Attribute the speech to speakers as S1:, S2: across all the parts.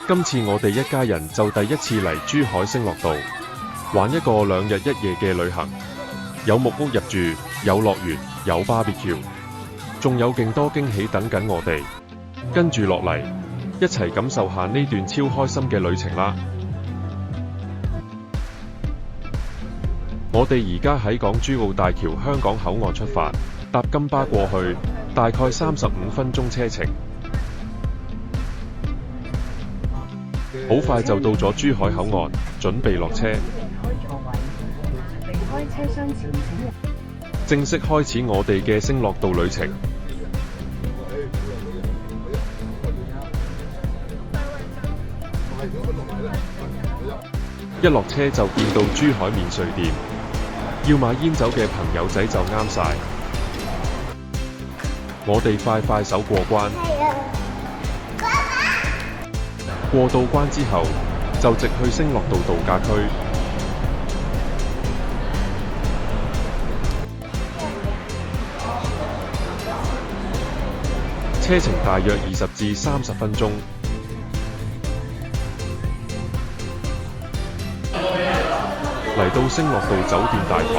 S1: 今次我哋一家人就第一次嚟珠海星樂道，玩一個2日1夜嘅旅行，有木屋入住，有樂園，有 BBQ， 仲有勁多驚喜等緊我哋。跟住落嚟，一齊感受下呢段超開心嘅旅程啦！我哋而家喺港珠澳大橋香港口岸出發，搭金巴過去，大概35分鐘車程。好快就到咗珠海口岸，準備落車。正式開始我哋嘅星樂道旅程。一落車就見到珠海免稅店，要買煙酒嘅朋友仔就啱晒。我哋快手過關。過到關之後，就直去星樂道度假區。車程大約20至30分鐘。嚟到星樂道酒店大堂，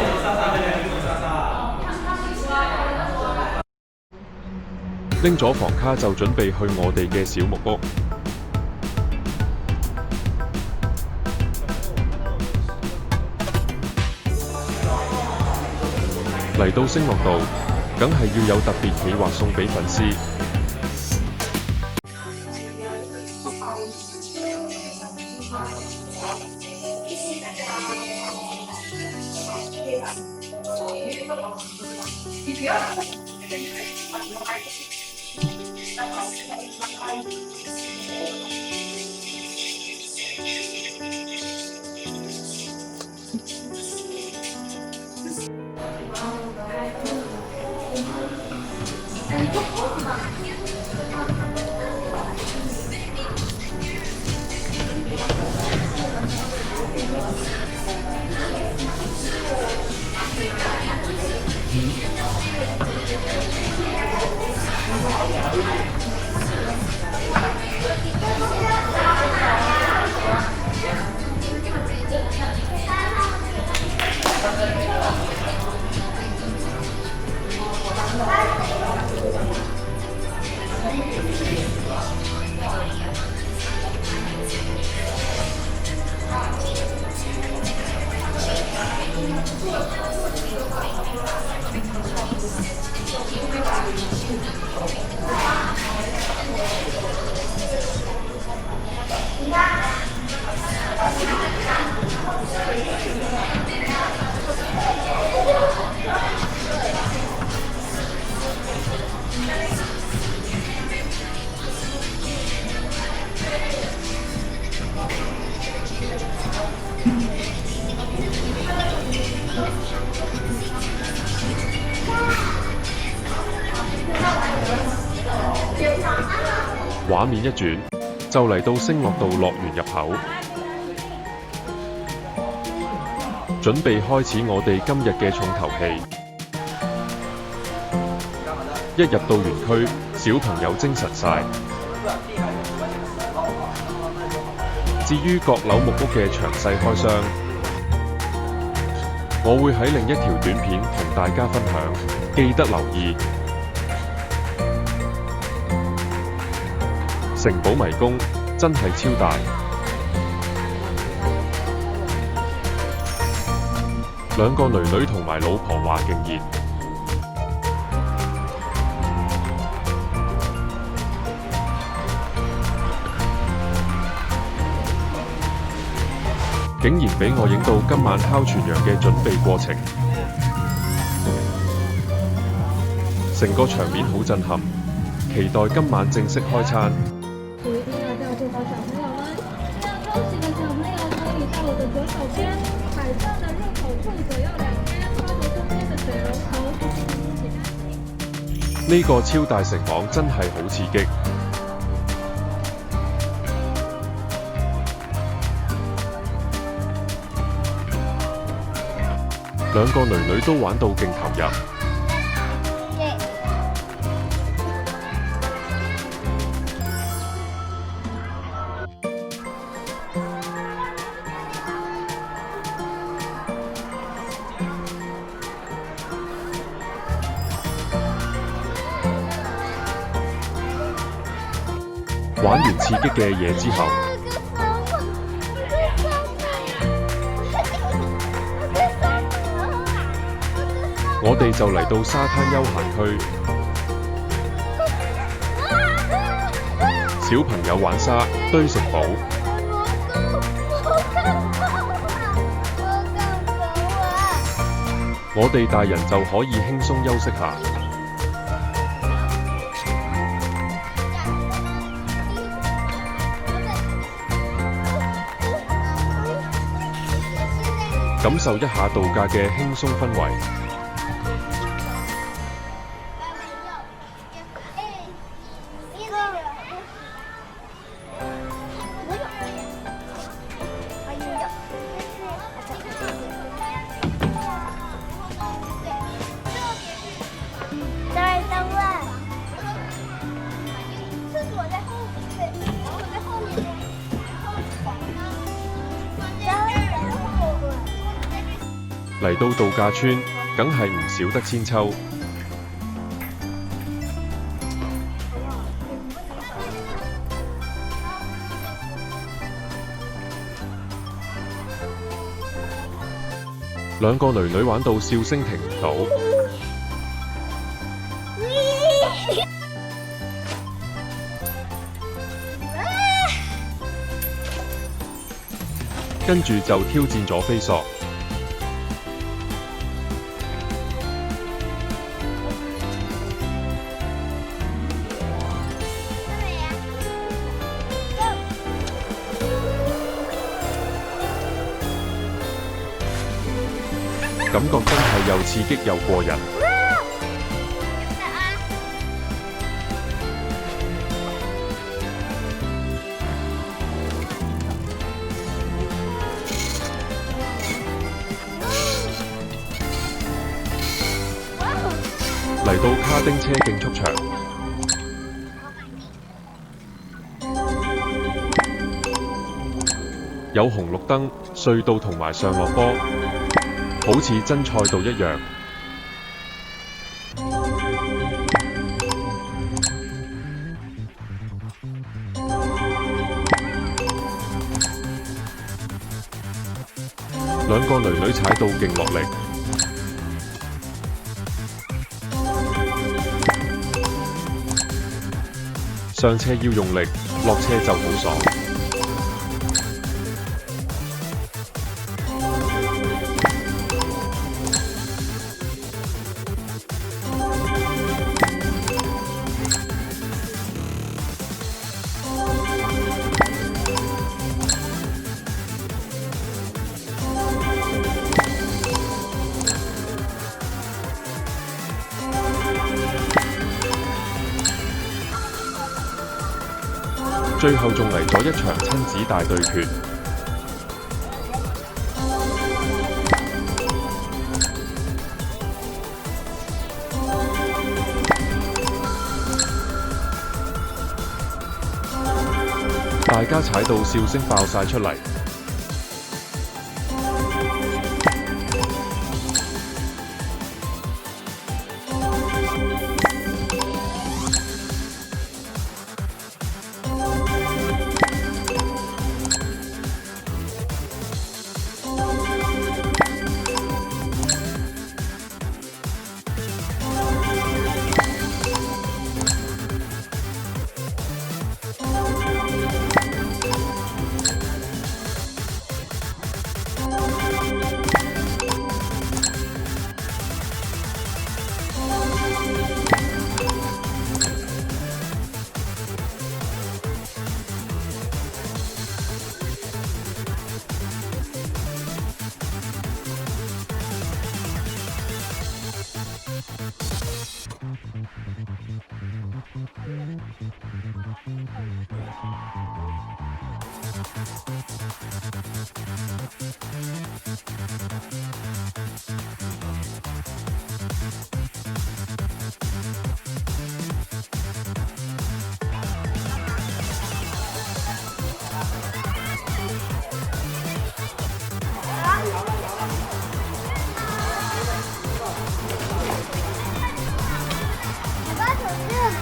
S1: 拎咗房卡就準備去我哋嘅小木屋。嚟到星樂道，梗係要有特別企劃送俾粉絲。畫面一轉，就嚟到星樂道樂園入口，準備開始我哋今日嘅重頭戲。一入到園區，小朋友精神晒。至於閣樓木屋嘅詳細開箱，我會喺另一條短片同大家分享，記得留意。城堡迷宮真係超大，兩個囡囡同埋老婆話勁熱，竟然俾我影到今晚烤全羊嘅準備過程，成個場面好震撼，期待今晚正式開餐。呢個超大城堡真係好刺激，兩個囡囡都玩到勁投入。玩完刺激嘅嘢之後，我哋就嚟到沙灘休閒區。小朋友玩沙堆城堡，我哋大人就可以輕鬆休息下。感受一下度假嘅輕鬆氛圍。嚟到度假村，梗係唔少得千秋。兩個囡囡玩到笑聲停唔到，跟住就挑戰咗飛索。感覺真係又刺激又過癮。嚟到卡丁車競速場，有紅綠燈、隧道同埋上落坡。好似真賽道一樣，兩個囡囡踩到勁落力，上車要用力，落車就好爽。最後仲嚟咗一場親子大對決，大家踩到笑聲爆晒出嚟。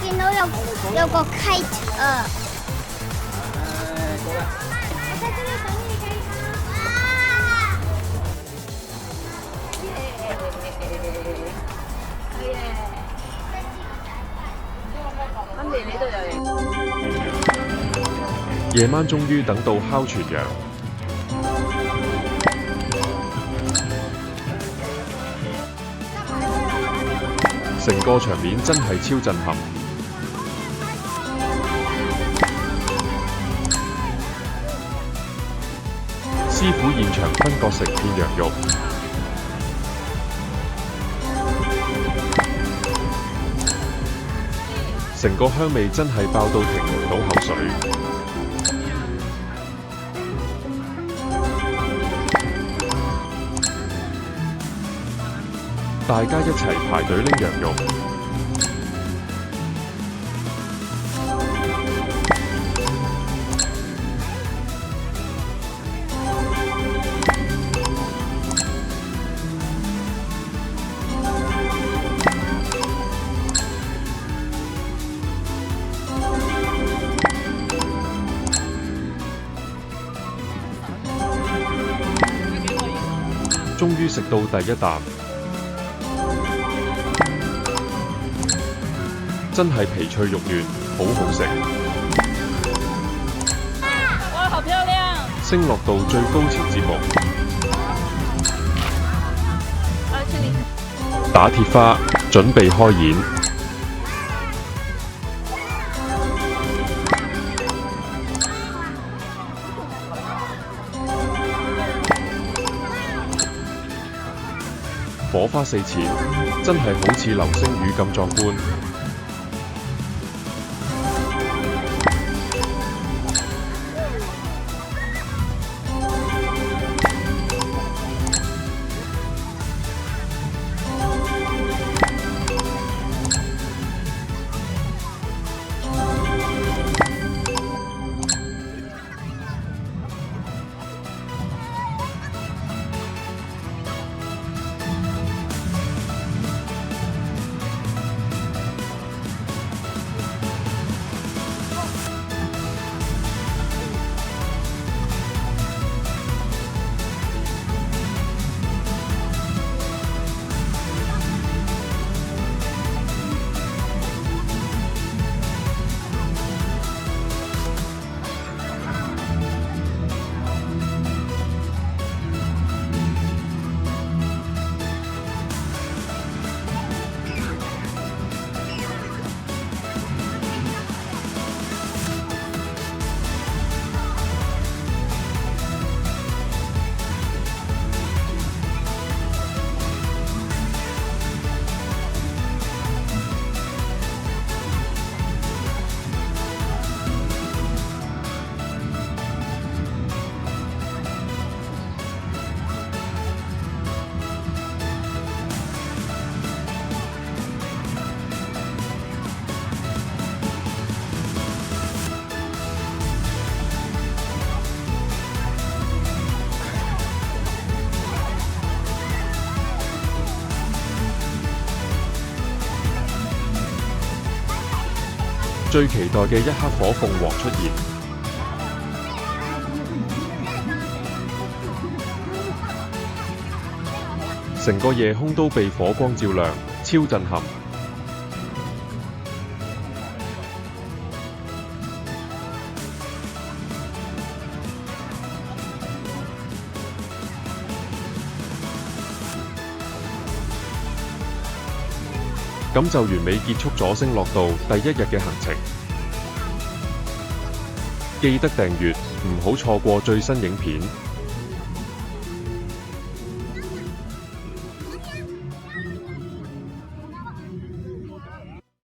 S2: 見到有個 kite 啊！
S1: 夜晚終於等到烤全羊，成個場面真係超震撼。師傅現場分割成片羊肉，成個香味真係爆到停唔到口水。大家一齊排隊拎羊肉，終於食到第一啖，真係皮脆肉嫩，好好食。
S2: 哇，好漂亮！
S1: 星樂道最高潮節目，打鐵花，準備開演。火花四濺，真係好似流星雨咁壯觀。最期待嘅一刻火鳳凰出現，成個夜空都被火光照亮，超震撼。咁就完美結束咗星樂道第一日嘅行程。記得訂閱，唔好錯過最新影片。